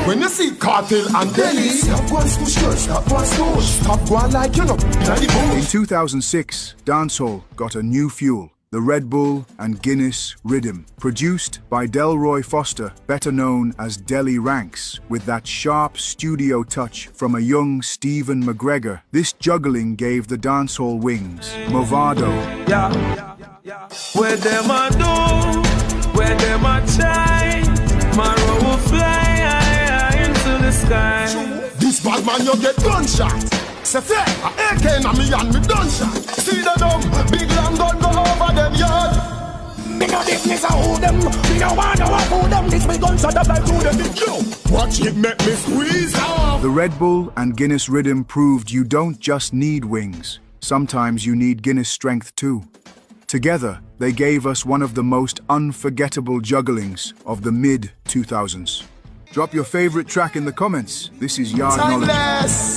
When you see Cartel and Delhi, stop one push, stop one push, stop one like you know. In 2006, dancehall got a new fuel. The Red Bull and Guinness Rhythm, produced by Delroy Foster, better known as Delly Ranks, with that sharp studio touch from a young Stephen McGregor. This juggling gave the dancehall wings. Movado. Where them a do, where them a try, Maro will fly high into the sky. This bad man you get gunshot. Say fair, a AK na me and me done shot. See the dumb, big long gun go over them yard. Me no business a hold them, me no want no hold them. This big gunshot up like through them big yo. Watch it make me squeeze off. The Red Bull and Guinness Rhythm proved you don't just need wings. Sometimes you need Guinness strength too. Together, they gave us one of the most unforgettable jugglings of the mid-2000s. Drop your favorite track in the comments. This is Yard Knowledge.